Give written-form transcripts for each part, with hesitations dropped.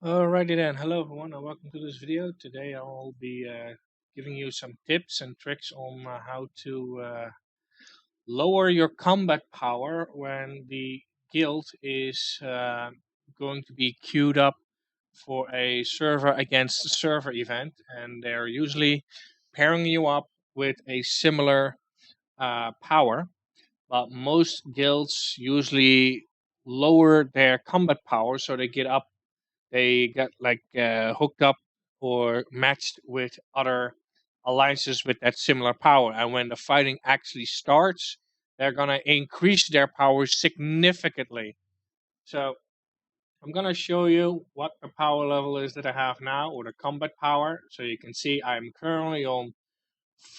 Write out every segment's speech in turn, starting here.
Alrighty then, hello everyone and welcome to this video. Today I'll be giving you some tips and tricks on how to lower your combat power when the guild is going to be queued up for a server against server event, and they're usually pairing you up with a similar power, but most guilds usually lower their combat power so they get like hooked up or matched with other alliances with that similar power. And when the fighting actually starts, they're gonna increase their power significantly. So I'm gonna show you what the power level is that I have now, or the combat power. So you can see I'm currently on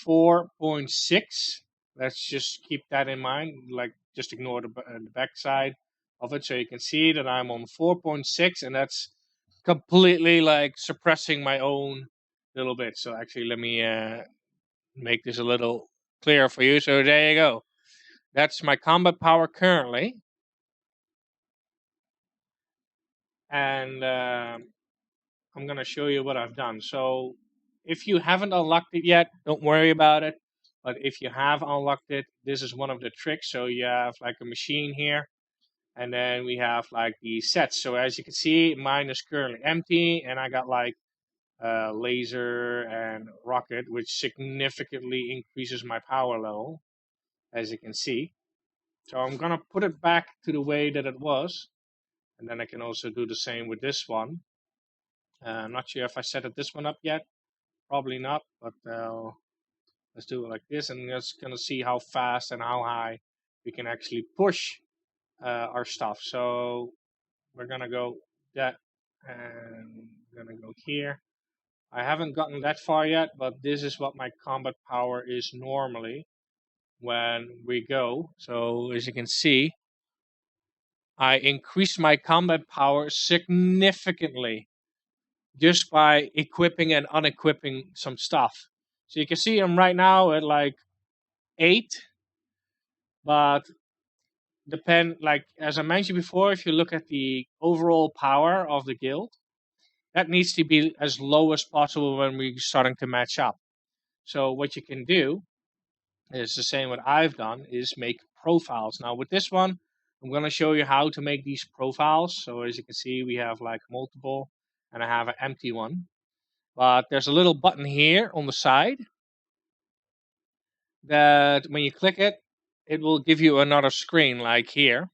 4.6. Let's just keep that in mind. Like, just ignore the back side of it. So you can see that I'm on 4.6, and that's completely like suppressing my own little bit. So actually, let me make this a little clearer for you. So there you go. That's my combat power currently, and I'm gonna show you what I've done. So if you haven't unlocked it yet, don't worry about it. But if you have unlocked it, this is one of the tricks. So you have like a machine here, and then we have like the sets. So as you can see, mine is currently empty, and I got like laser and rocket, which significantly increases my power level, as you can see. So I'm gonna put it back to the way that it was, and then I can also do the same with this one. I'm not sure if I set this one up yet. Probably not, but let's do it like this, and we're just gonna see how fast and how high we can actually push our stuff. So we're gonna go that, and we're gonna go here. I haven't gotten that far yet, but this is what my combat power is normally when we go. So as you can see, I increased my combat power significantly just by equipping and unequipping some stuff. So you can see I'm right now at like 8, but like as I mentioned before, if you look at the overall power of the guild, that needs to be as low as possible when we're starting to match up. So what you can do is the same what I've done is make profiles. Now with this one, I'm going to show you how to make these profiles. So as you can see, we have like multiple, and I have an empty one. But there's a little button here on the side that when you click it, it will give you another screen like here.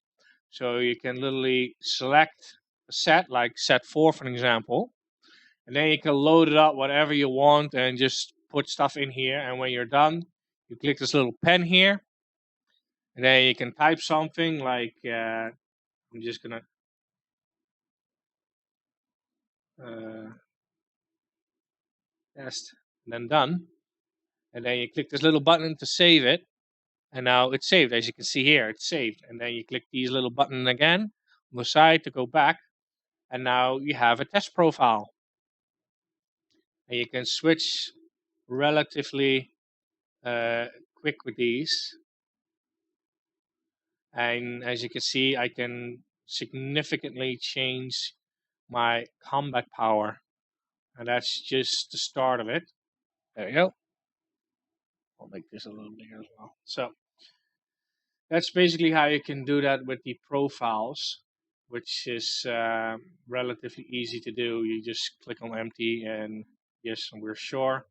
So you can literally select a set, like set 4 for an example, and then you can load it up whatever you want and just put stuff in here. And when you're done, you click this little pen here, and then you can type something like I'm just gonna uh, test, and then done. And then you click this little button to save it, and now it's saved. As you can see here, it's saved. And then you click these little button again on the side to go back, and now you have a test profile, and you can switch relatively quick with these. And as you can see, I can significantly change my combat power, and that's just the start of it. There you go. I'll make this a little bigger as well. So that's basically how you can do that with the profiles, which is relatively easy to do. You just click on empty, and yes, we're sure.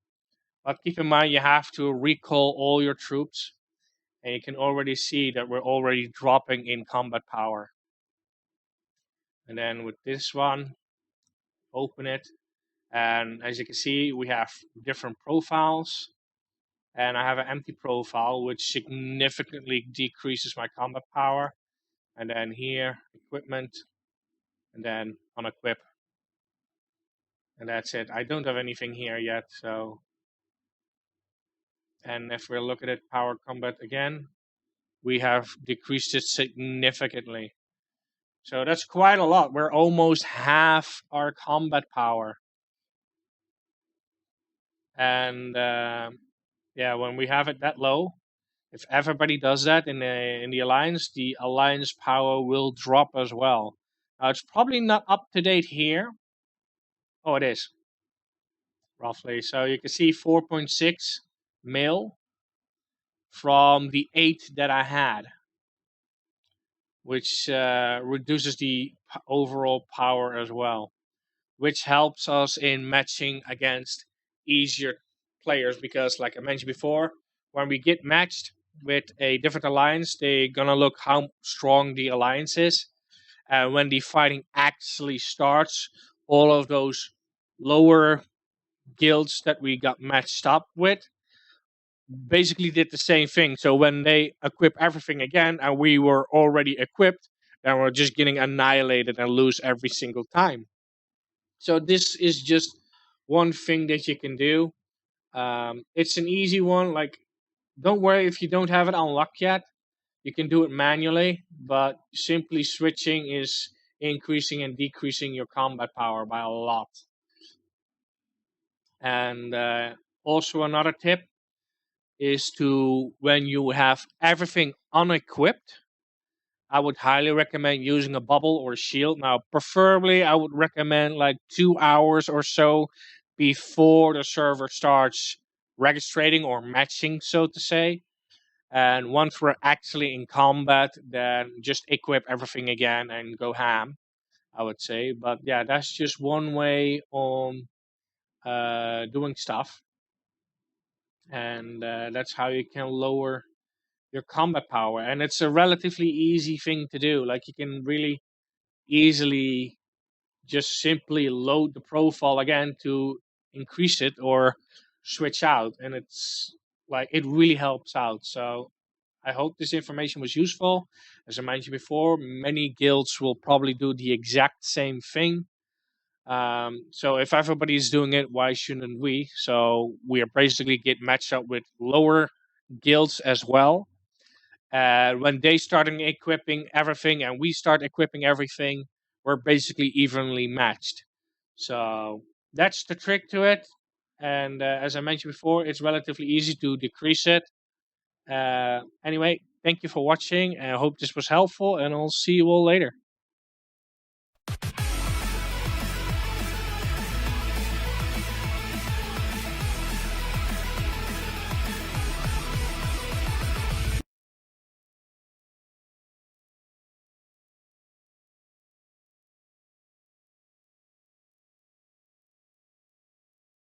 But keep in mind, you have to recall all your troops, and you can already see that we're already dropping in combat power. And then with this one, open it, and as you can see, we have different profiles. And I have an empty profile, which significantly decreases my combat power. And then here, equipment, and then unequip. And that's it. I don't have anything here yet, so. And if we look at it, power combat again, we have decreased it significantly. So that's quite a lot. We're almost half our combat power. And yeah, when we have it that low, if everybody does that in the alliance power will drop as well. Now it's probably not up to date here, Oh, it is roughly. So you can see 4.6 mil from the 8 that I had, which reduces the overall power as well, which helps us in matching against easier players because, like I mentioned before, when we get matched with a different alliance, they're gonna look how strong the alliance is. And when the fighting actually starts, all of those lower guilds that we got matched up with basically did the same thing. So when they equip everything again and we were already equipped, then we're just getting annihilated and lose every single time. So this is just one thing that you can do. It's an easy one. Like, don't worry if you don't have it unlocked yet. You can do it manually, but simply switching is increasing and decreasing your combat power by a lot. And also another tip is to when you have everything unequipped, I would highly recommend using a bubble or a shield. Now, preferably, I would recommend like 2 hours or so before the server starts registering or matching, so to say. And once we're actually in combat, then just equip everything again and go ham, I would say. But yeah, that's just one way on doing stuff. And that's how you can lower your combat power. And it's a relatively easy thing to do. Like, you can really easily just simply load the profile again to increase it or switch out, and it's like it really helps out. So I hope this information was useful. As I mentioned before, many guilds will probably do the exact same thing. So if everybody's doing it, why shouldn't we? So we are basically get matched up with lower guilds as well. When they starting equipping everything and we start equipping everything, we're basically evenly matched. So that's the trick to it. And as I mentioned before, it's relatively easy to decrease it. Anyway, thank you for watching. I hope this was helpful, and I'll see you all later.